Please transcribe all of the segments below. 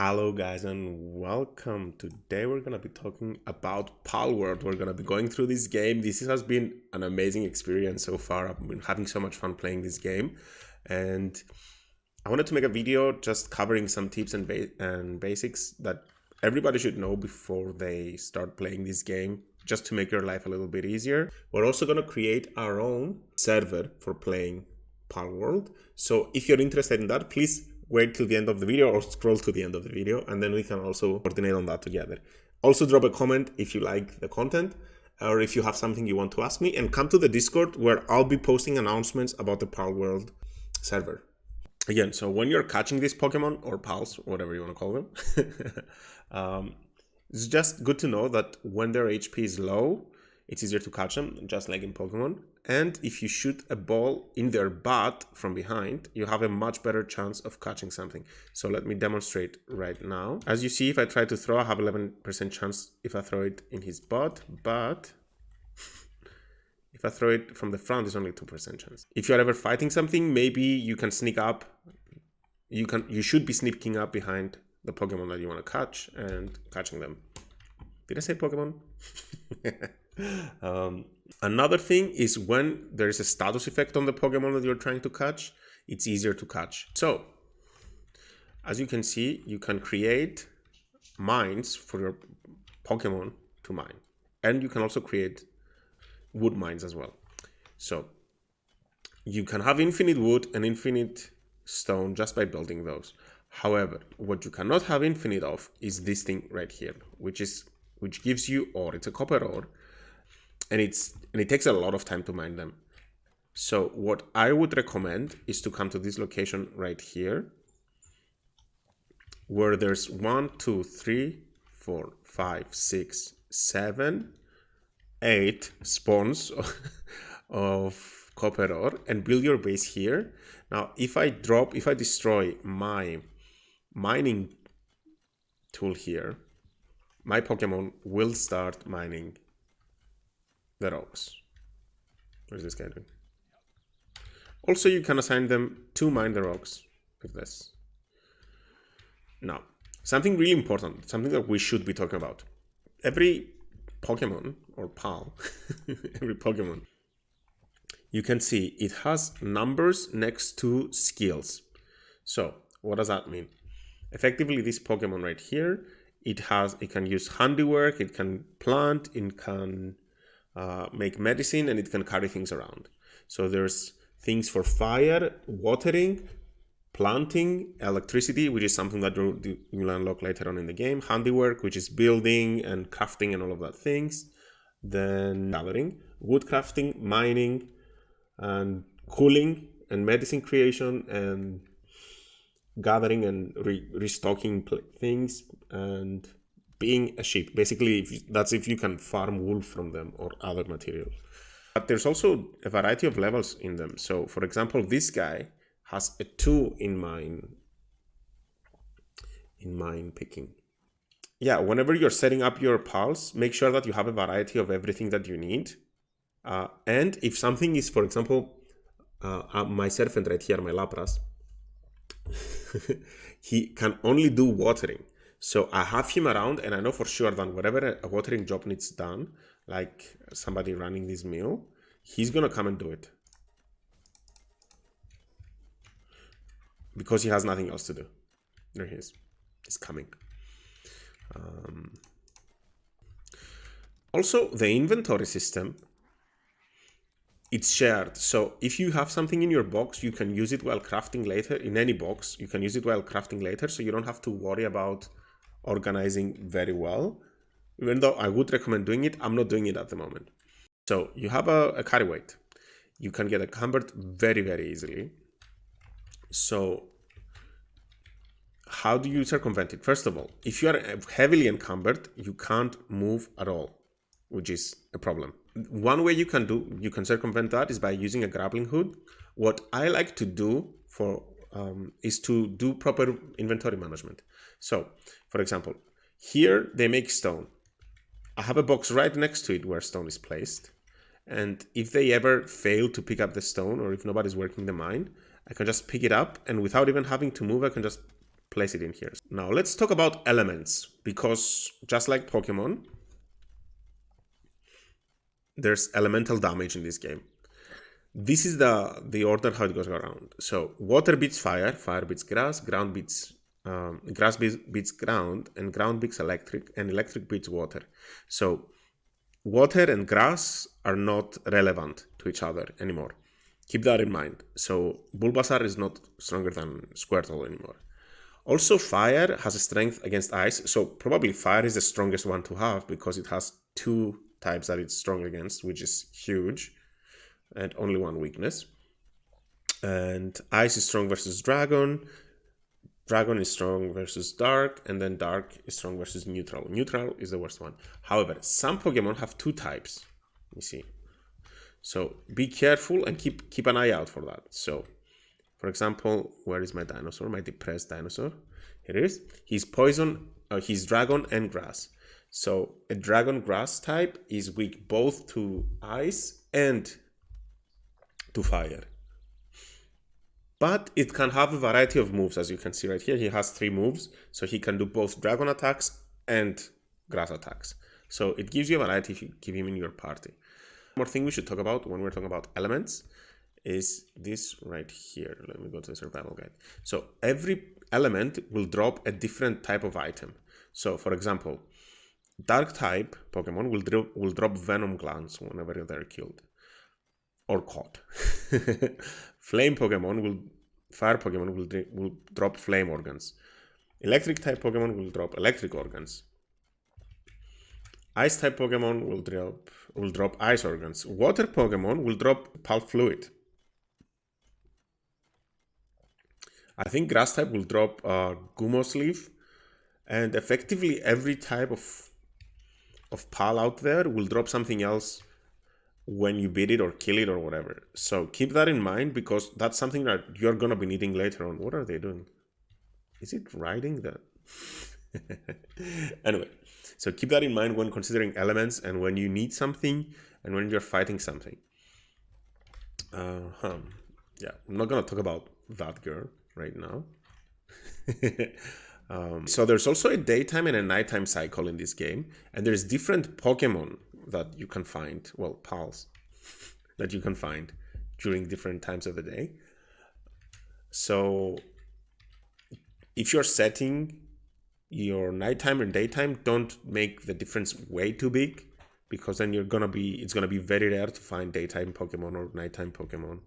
Hello guys and welcome. Today we're going to be talking about Palworld. We're going to be going through this game. This has been an amazing experience so far. I've been having so much fun playing this game, and I wanted to make a video just covering some tips and basics that everybody should know before they start playing this game, just to make your life a little bit easier. We're also going to create our own server for playing Palworld. So if you're interested in that, please wait till the end of the video or scroll to the end of the video, and then we can also coordinate on that together. Also drop a comment if you like the content or if you have something you want to ask me, and come to the Discord where I'll be posting announcements about the Palworld server. Again, so when you're catching these Pokemon or Pals, whatever you want to call them, it's just good to know that when their HP is low, it's easier to catch them, just like in Pokemon. And if you shoot a ball in their butt from behind, you have a much better chance of catching something. So let me demonstrate right now. As you see, if I try to throw, I have 11% chance if I throw it in his butt, but if I throw it from the front, it's only 2% chance. If you're ever fighting something, maybe you can sneak up. You should be sneaking up behind the Pokemon that you want to catch and catching them. Did I say Pokemon? Another thing is when there is a status effect on the Pokemon that you're trying to catch, it's easier to catch. So, as you can see, you can create mines for your Pokemon to mine. And you can also create wood mines as well. So, you can have infinite wood and infinite stone just by building those. However, what you cannot have infinite of is this thing right here, which gives you ore. It's a copper ore. And it takes a lot of time to mine them. So what I would recommend is to come to this location right here, where there's 1, 2, 3, 4, 5, 6, 7, 8 spawns of copper ore, and build your base here. Now, if I destroy my mining tool here, my Pokemon will start mining the rocks. What is this guy doing? Also, you can assign them to mine the rocks like this. Now, something really important, something that we should be talking about. Every Pokemon or Pal, every Pokemon, you can see it has numbers next to skills. So, what does that mean? Effectively, this Pokemon right here, it can use handiwork, it can plant, it can make medicine, and it can carry things around. So there's things for fire, watering, planting, electricity, which is something that you'll unlock later on in the game, handiwork, which is building and crafting and all of that things, then gathering, wood crafting, mining, and cooling, and medicine creation, and gathering and restocking things, and being a sheep. Basically, that's if you can farm wool from them or other materials. But there's also a variety of levels in them. So, for example, this guy has a 2 in mine picking. Yeah, whenever you're setting up your pals, make sure that you have a variety of everything that you need. And if something is, for example, my serpent right here, my Lapras, he can only do watering. So I have him around, and I know for sure that whatever a watering job needs done, like somebody running this mill, he's gonna come and do it. Because he has nothing else to do. There he is. He's coming. Also, the inventory system, it's shared. So if you have something in your box, you can use it while crafting later. In any box, you can use it while crafting later, so you don't have to worry about organizing very well. Even though I would recommend doing it, I'm not doing it at the moment. So you have a carry weight. You can get encumbered very, very easily. So how do you circumvent it? First of all, if you are heavily encumbered, you can't move at all, which is a problem. One way you can circumvent that is by using a grappling hook. What I like to do is to do proper inventory management. So, for example, here they make stone. I have a box right next to it where stone is placed. And if they ever fail to pick up the stone, or if nobody's working the mine, I can just pick it up, and without even having to move, I can just place it in here. Now let's talk about elements, because just like Pokemon, there's elemental damage in this game. This is the order how it goes around. So water beats fire, fire beats grass, ground beats grass beats ground, and ground beats electric, and electric beats water. So water and grass are not relevant to each other anymore. Keep that in mind. So Bulbasaur is not stronger than Squirtle anymore. Also, fire has a strength against ice, so probably fire is the strongest one to have because it has 2 types that it's strong against, which is huge, and only 1 weakness. And ice is strong versus dragon, dragon is strong versus dark, and then dark is strong versus neutral. Neutral is the worst one. However, some Pokemon have 2 types. Let me see. So be careful and keep an eye out for that. So, for example, where is my dinosaur? My depressed dinosaur. Here it is. He's poison. He's dragon and grass. So a dragon grass type is weak both to ice and to fire. But it can have a variety of moves, as you can see right here. He has 3 moves, so he can do both dragon attacks and grass attacks. So it gives you a variety if you keep him in your party. One more thing we should talk about when we're talking about elements is this right here. Let me go to the survival guide. So every element will drop a different type of item. So for example, dark type Pokemon will drop venom glands whenever they're killed or caught. Fire Pokemon will drop flame organs. Electric type Pokemon will drop electric organs. Ice type Pokemon will drop ice organs. Water Pokemon will drop pulp fluid. I think grass type will drop Gumos leaf, and effectively every type of pal out there will drop something else when you beat it or kill it or whatever. So keep that in mind, because that's something that you're gonna be needing later on. What are they doing? Is it riding that? Anyway, so keep that in mind when considering elements and when you need something and when you're fighting something. Yeah, I'm not gonna talk about that girl right now. So there's also a daytime and a nighttime cycle in this game, and there's different Pokemon that you can find, well, pals, that you can find during different times of the day. So if you're setting your nighttime and daytime, don't make the difference way too big, because then it's gonna be very rare to find daytime Pokemon or nighttime Pokemon.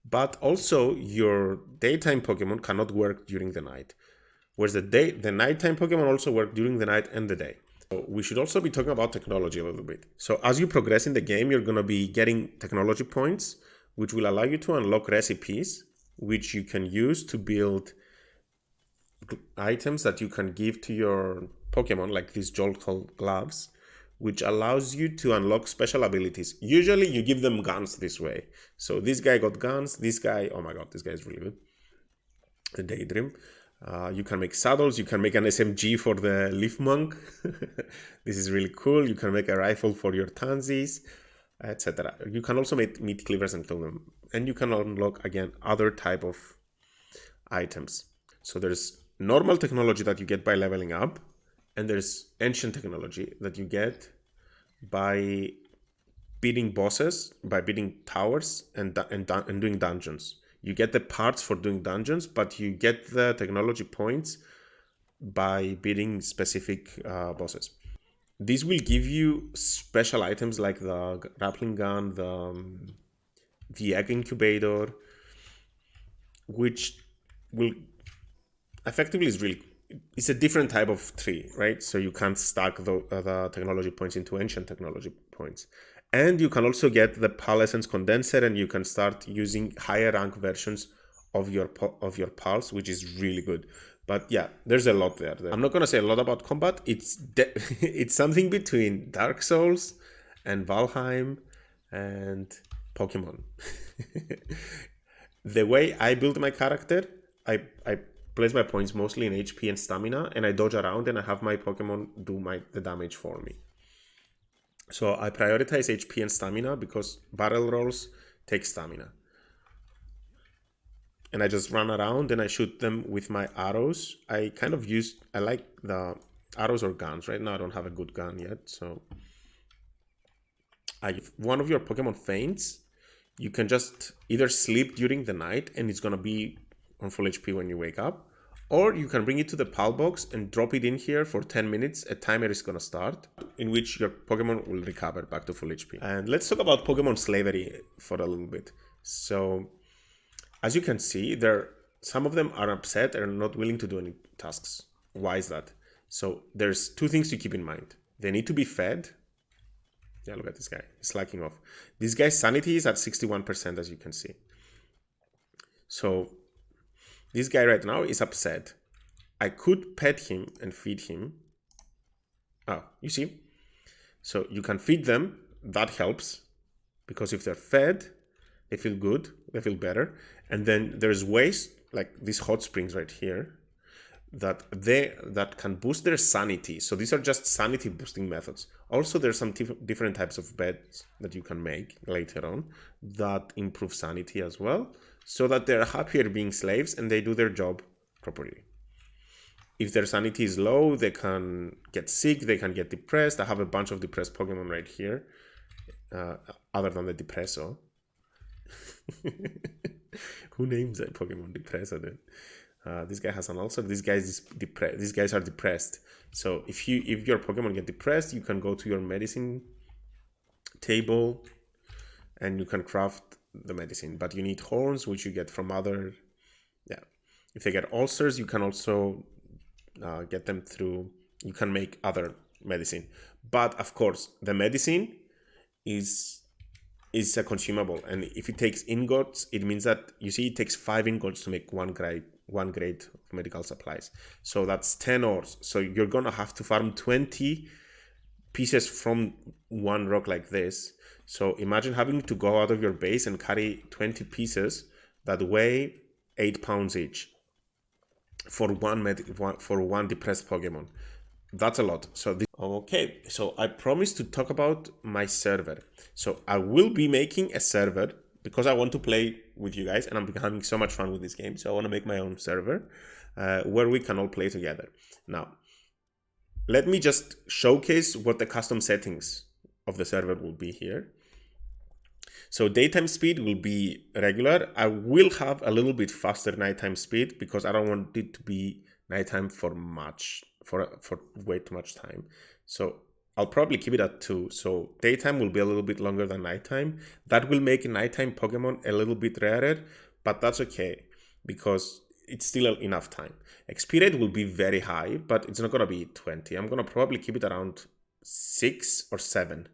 But also your daytime Pokemon cannot work during the night, whereas the nighttime Pokemon also work during the night and the day. So we should also be talking about technology a little bit. So as you progress in the game, you're going to be getting technology points, which will allow you to unlock recipes, which you can use to build items that you can give to your Pokemon, like these Joltol gloves, which allows you to unlock special abilities. Usually you give them guns this way. So this guy got guns, this guy, oh my god, this guy is really good. A Daydream. You can make saddles, you can make an SMG for the Leaf Monk. This is really cool. You can make a rifle for your Tansies, etc. You can also meet cleavers and kill them. And you can unlock, again, other type of items. So there's normal technology that you get by leveling up, and there's ancient technology that you get by beating bosses, by beating towers and doing dungeons. You get the parts for doing dungeons, but you get the technology points by beating specific bosses. These will give you special items like the grappling gun, the egg incubator, which will effectively it's a different type of tree, right? So you can't stack the technology points into ancient technology points. And you can also get the PAL Essence Condenser, and you can start using higher rank versions of your PALs, which is really good. But yeah, there's a lot there. I'm not going to say a lot about combat. It's something between Dark Souls and Valheim and Pokemon. The way I build my character, I place my points mostly in HP and stamina, and I dodge around and I have my Pokemon do the damage for me. So I prioritize HP and stamina because barrel rolls take stamina. and I just run around and I shoot them with my arrows. I like the arrows or guns. Right now I don't have a good gun yet, so if one of your Pokemon faints, you can just either sleep during the night and it's gonna be on full HP when you wake up, or you can bring it to the PAL box and drop it in here for 10 minutes. A timer is gonna start in which your Pokemon will recover back to full HP. And let's talk about Pokemon slavery for a little bit. So as you can see, some of them are upset and not willing to do any tasks. Why is that? So there's two things to keep in mind. They need to be fed. Yeah, look at this guy. He's slacking off. This guy's sanity is at 61%, as you can see. So this guy right now is upset. I could pet him and feed him. Oh, you see? So you can feed them. That helps. Because if they're fed, they feel good. They feel better. And then there's ways, like these hot springs right here, that can boost their sanity. So these are just sanity boosting methods. Also, there's some different types of beds that you can make later on that improve sanity as well, so that they're happier being slaves and they do their job properly. If their sanity is low, they can get sick, they can get depressed. I have a bunch of depressed Pokemon right here, other than the Depresso. Who names that Pokemon Depresso then? This guy has an ulcer. These guys are depressed. So if your Pokemon get depressed, you can go to your medicine table and you can craft the medicine. But you need horns, which you get from other. Yeah. If they get ulcers, you can also get them through. You can make other medicine. But of course, the medicine is a consumable, and if it takes ingots, it means that it takes 5 ingots to make one grade of medical supplies. So that's 10 ores. So you're gonna have to farm 20 pieces from one rock like this. So imagine having to go out of your base and carry 20 pieces that weigh 8 pounds each for one depressed Pokemon. That's a lot. So so I promised to talk about my server. So I will be making a server because I want to play with you guys and I'm having so much fun with this game. So I want to make my own server where we can all play together. Now, let me just showcase what the custom settings of the server will be here. So daytime speed will be regular. I will have a little bit faster nighttime speed because I don't want it to be nighttime for way too much time. So I'll probably keep it at 2. So daytime will be a little bit longer than nighttime. That will make nighttime Pokemon a little bit rarer, but that's okay because it's still enough time. XP rate will be very high, but it's not going to be 20. I'm going to probably keep it around 6 or 7.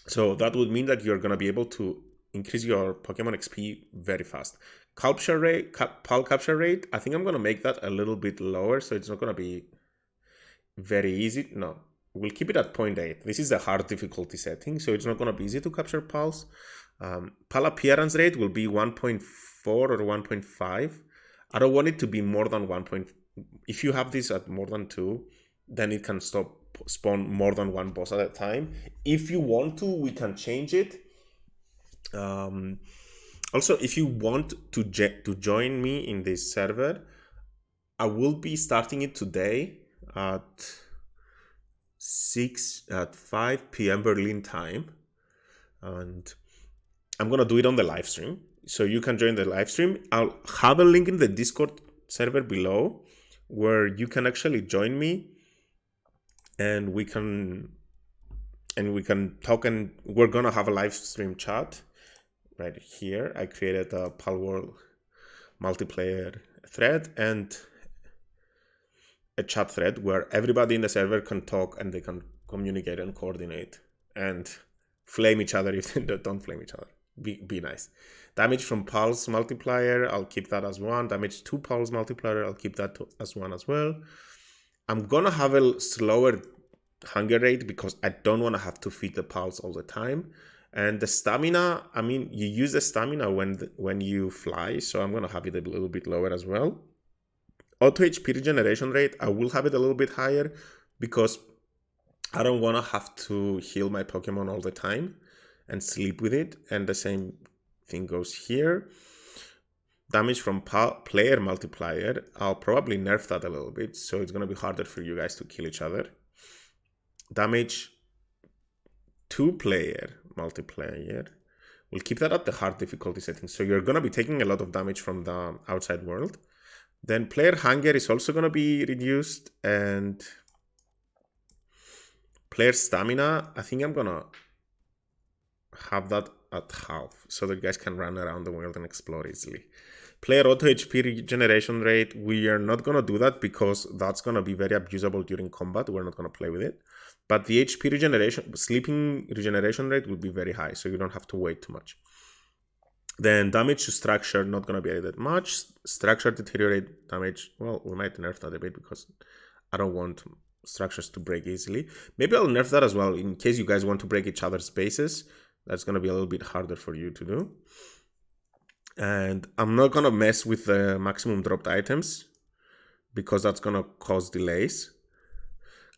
So that would mean that you're going to be able to increase your Pokemon XP very fast. PAL capture rate, I think I'm going to make that a little bit lower, so it's not going to be very easy. No, we'll keep it at 0.8. This is the hard difficulty setting, so it's not going to be easy to capture pals. PAL appearance rate will be 1.4 or 1.5. I don't want it to be more than 1. If you have this at more than 2, then it can spawn more than one boss at a time. If you want to, we can change it. Also, if you want to join me in this server, I will be starting it today at 5 p.m. Berlin time, and I'm gonna do it on the live stream, so you can join the live stream. I'll have a link in the Discord server below where you can actually join me, and we can talk, and we're gonna have a live stream chat. Right here, I created a Palworld multiplayer thread and a chat thread where everybody in the server can talk and they can communicate and coordinate and flame each other if they don't flame each other. Be nice. Damage from pulse multiplier, I'll keep that as 1. Damage to pulse multiplier, I'll keep that as 1 as well. I'm gonna have a slower hunger rate because I don't want to have to feed the pulse all the time. And the stamina, I mean, you use the stamina when you fly, so I'm going to have it a little bit lower as well. Auto HP regeneration rate, I will have it a little bit higher because I don't want to have to heal my Pokemon all the time and sleep with it. And the same thing goes here. damage from player multiplier. I'll probably nerf that a little bit, so it's going to be harder for you guys to kill each other. Damage 2-player multiplayer. We'll keep that at the hard difficulty setting. So you're going to be taking a lot of damage from the outside world. Then player hunger is also going to be reduced. And player stamina, I think I'm going to have that at half so that you guys can run around the world and explore easily. Player auto HP regeneration rate, we are not going to do that because that's going to be very abusable during combat. We're not going to play with it. But the HP regeneration, sleeping regeneration rate will be very high, so you don't have to wait too much. Then damage to structure, not going to be added much. Structure deteriorate damage, well, we might nerf that a bit because I don't want structures to break easily. Maybe I'll nerf that as well in case you guys want to break each other's bases. That's going to be a little bit harder for you to do. And I'm not going to mess with the maximum dropped items because that's going to cause delays.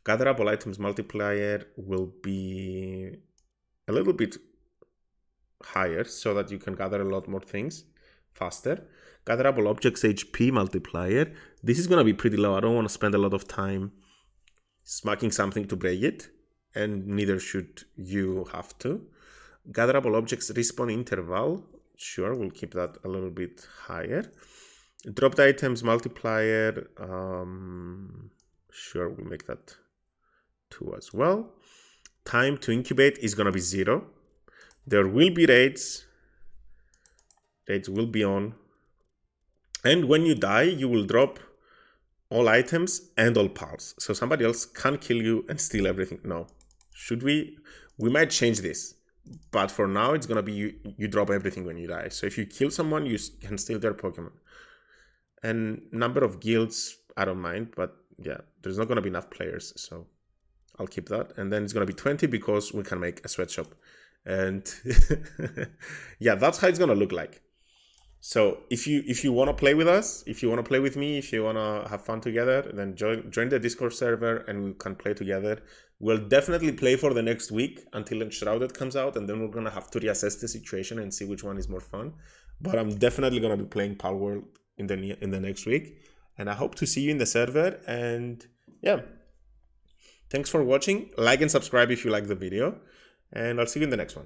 Gatherable items multiplier will be a little bit higher so that you can gather a lot more things faster. Gatherable objects HP multiplier. This is going to be pretty low. I don't want to spend a lot of time smacking something to break it, and neither should you have to. Gatherable objects respawn interval. Sure, we'll keep that a little bit higher. Dropped items multiplier. Sure, we'll make that 2 as well. Time to incubate is going to be 0. There will be raids. Raids will be on. And when you die, you will drop all items and all pals. So somebody else can kill you and steal everything. No. Should we? We might change this. But for now, it's going to be you drop everything when you die. So if you kill someone, you can steal their Pokemon. And number of guilds, I don't mind. But yeah, there's not going to be enough players. So I'll keep that. And then it's going to be 20 because we can make a sweatshop. And yeah, that's how it's going to look like. So if you want to play with us, if you want to play with me, if you want to have fun together, then join the Discord server and we can play together. We'll definitely play for the next week until Enshrouded comes out, and then we're going to have to reassess the situation and see which one is more fun. But I'm definitely going to be playing Palworld in the next week, and I hope to see you in the server. And yeah, thanks for watching. Like and subscribe if you like the video, and I'll see you in the next one.